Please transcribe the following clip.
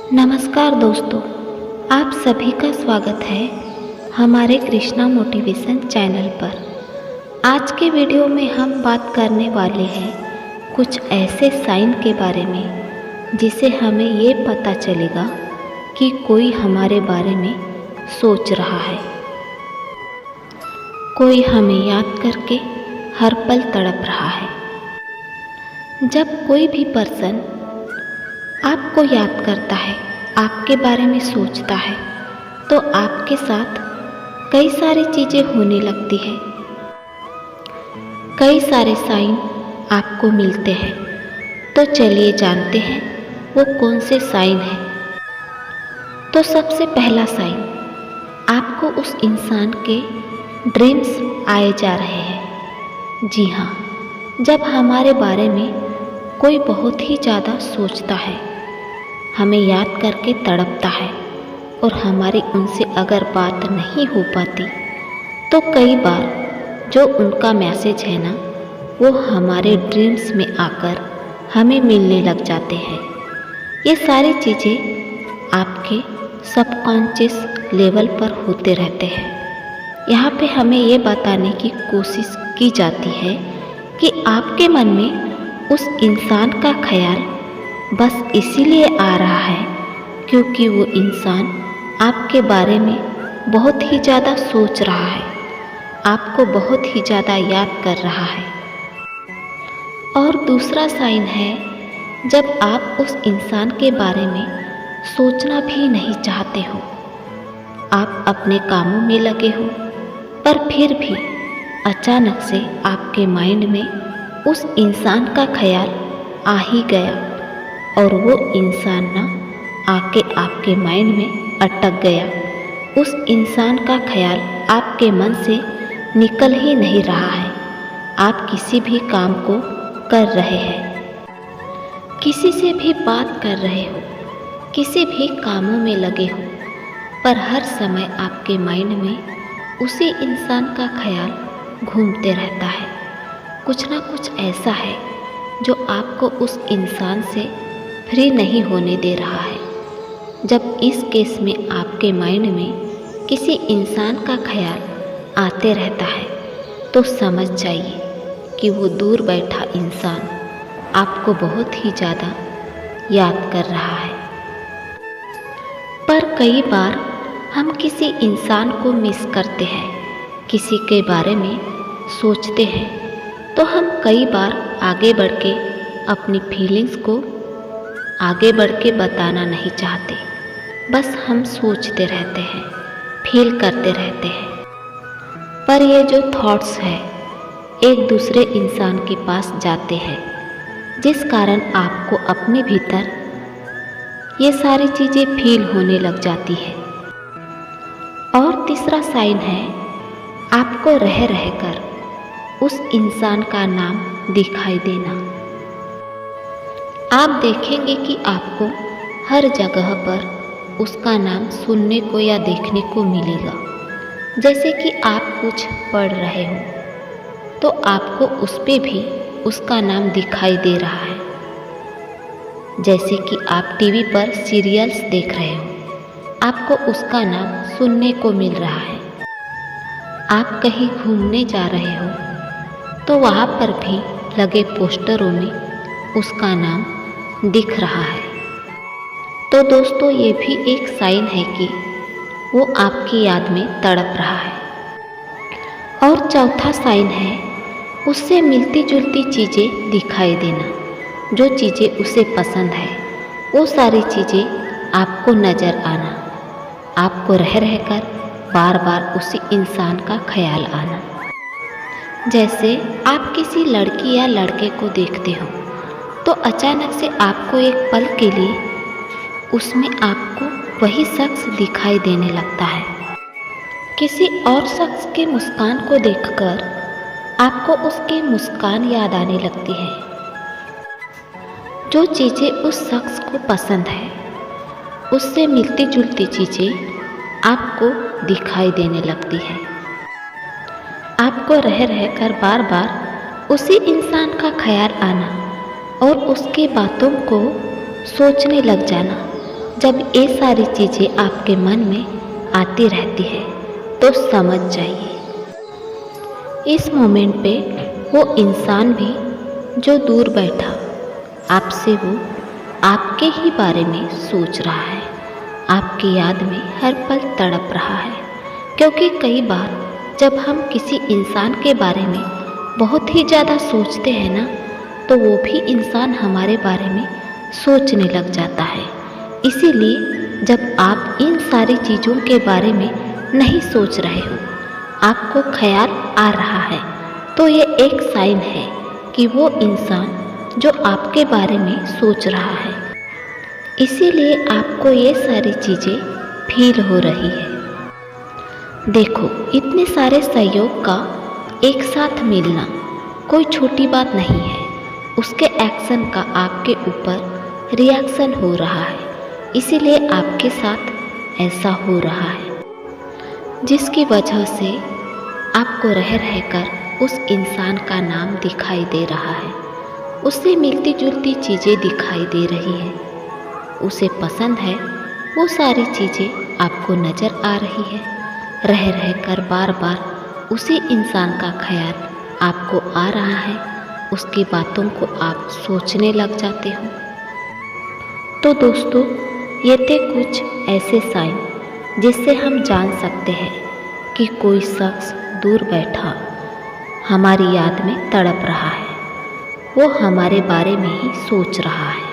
नमस्कार दोस्तों, आप सभी का स्वागत है हमारे कृष्णा मोटिवेशन चैनल पर। आज के वीडियो में हम बात करने वाले हैं कुछ ऐसे साइन के बारे में जिसे हमें ये पता चलेगा कि कोई हमारे बारे में सोच रहा है, कोई हमें याद करके हर पल तड़प रहा है। जब कोई भी पर्सन आपको याद करता है, आपके बारे में सोचता है, तो आपके साथ कई सारी चीज़ें होने लगती है, कई सारे साइन आपको मिलते हैं। तो चलिए जानते हैं वो कौन से साइन हैं। तो सबसे पहला साइन, आपको उस इंसान के ड्रीम्स आए जा रहे हैं। जी हाँ, जब हमारे बारे में कोई बहुत ही ज़्यादा सोचता है, हमें याद करके तड़पता है और हमारी उनसे अगर बात नहीं हो पाती तो कई बार जो उनका मैसेज है ना, वो हमारे ड्रीम्स में आकर हमें मिलने लग जाते हैं। ये सारी चीज़ें आपके सबकॉन्शियस लेवल पर होते रहते हैं। यहाँ पे हमें ये बताने की कोशिश की जाती है कि आपके मन में उस इंसान का ख्याल बस इसीलिए आ रहा है क्योंकि वो इंसान आपके बारे में बहुत ही ज़्यादा सोच रहा है, आपको बहुत ही ज़्यादा याद कर रहा है। और दूसरा साइन है, जब आप उस इंसान के बारे में सोचना भी नहीं चाहते हो, आप अपने कामों में लगे हो, पर फिर भी अचानक से आपके माइंड में उस इंसान का ख्याल आ ही गया और वो इंसान ना आके आपके माइंड में अटक गया। उस इंसान का ख्याल आपके मन से निकल ही नहीं रहा है। आप किसी भी काम को कर रहे हैं, किसी से भी बात कर रहे हो, किसी भी कामों में लगे हो, पर हर समय आपके माइंड में उसी इंसान का ख्याल घूमते रहता है। कुछ ना कुछ ऐसा है जो आपको उस इंसान से फ्री नहीं होने दे रहा है। जब इस केस में आपके माइंड में किसी इंसान का ख्याल आते रहता है तो समझ जाइए कि वो दूर बैठा इंसान आपको बहुत ही ज़्यादा याद कर रहा है। पर कई बार हम किसी इंसान को मिस करते हैं, किसी के बारे में सोचते हैं, तो हम कई बार आगे बढ़ के अपनी फीलिंग्स को आगे बढ़ के बताना नहीं चाहते, बस हम सोचते रहते हैं, फील करते रहते हैं। पर ये जो थॉट्स है एक दूसरे इंसान के पास जाते हैं, जिस कारण आपको अपने भीतर ये सारी चीज़ें फील होने लग जाती है। और तीसरा साइन है, आपको रह रहकर उस इंसान का नाम दिखाई देना। आप देखेंगे कि आपको हर जगह पर उसका नाम सुनने को या देखने को मिलेगा। जैसे कि आप कुछ पढ़ रहे हो तो आपको उस पे भी उसका नाम दिखाई दे रहा है। जैसे कि आप टीवी पर सीरियल्स देख रहे हो, आपको उसका नाम सुनने को मिल रहा है। आप कहीं घूमने जा रहे हो तो वहाँ पर भी लगे पोस्टरों में उसका नाम दिख रहा है। तो दोस्तों, ये भी एक साइन है कि वो आपकी याद में तड़प रहा है। और चौथा साइन है, उससे मिलती जुलती चीज़ें दिखाई देना। जो चीज़ें उसे पसंद है वो सारी चीज़ें आपको नज़र आना, आपको रह रहकर बार बार उसी इंसान का ख्याल आना। जैसे आप किसी लड़की या लड़के को देखते हो तो अचानक से आपको एक पल के लिए उसमें आपको वही शख्स दिखाई देने लगता है। किसी और शख्स के मुस्कान को देखकर आपको उसकी मुस्कान याद आने लगती है। जो चीज़ें उस शख्स को पसंद है उससे मिलती जुलती चीज़ें आपको दिखाई देने लगती है। आपको रह रहकर बार बार उसी इंसान का ख्याल आना और उसकी बातों को सोचने लग जाना, जब ये सारी चीज़ें आपके मन में आती रहती है तो समझ जाइए इस मोमेंट पे वो इंसान भी जो दूर बैठा आपसे, वो आपके ही बारे में सोच रहा है, आपकी याद में हर पल तड़प रहा है। क्योंकि कई बार जब हम किसी इंसान के बारे में बहुत ही ज़्यादा सोचते हैं ना, तो वो भी इंसान हमारे बारे में सोचने लग जाता है। इसीलिए जब आप इन सारी चीज़ों के बारे में नहीं सोच रहे हो, आपको ख्याल आ रहा है, तो ये एक साइन है कि वो इंसान जो आपके बारे में सोच रहा है, इसीलिए आपको ये सारी चीज़ें फील हो रही है। देखो, इतने सारे सहयोग का एक साथ मिलना कोई छोटी बात नहीं है। उसके एक्शन का आपके ऊपर रिएक्शन हो रहा है, इसीलिए आपके साथ ऐसा हो रहा है, जिसकी वजह से आपको रह रहकर उस इंसान का नाम दिखाई दे रहा है, उससे मिलती जुलती चीज़ें दिखाई दे रही है, उसे पसंद है वो सारी चीज़ें आपको नज़र आ रही है। रह रहकर बार बार उसी इंसान का ख्याल आपको आ रहा है, उसकी बातों को आप सोचने लग जाते हो। तो दोस्तों, ये थे कुछ ऐसे साइन जिससे हम जान सकते हैं कि कोई शख्स दूर बैठा हमारी याद में तड़प रहा है, वो हमारे बारे में ही सोच रहा है।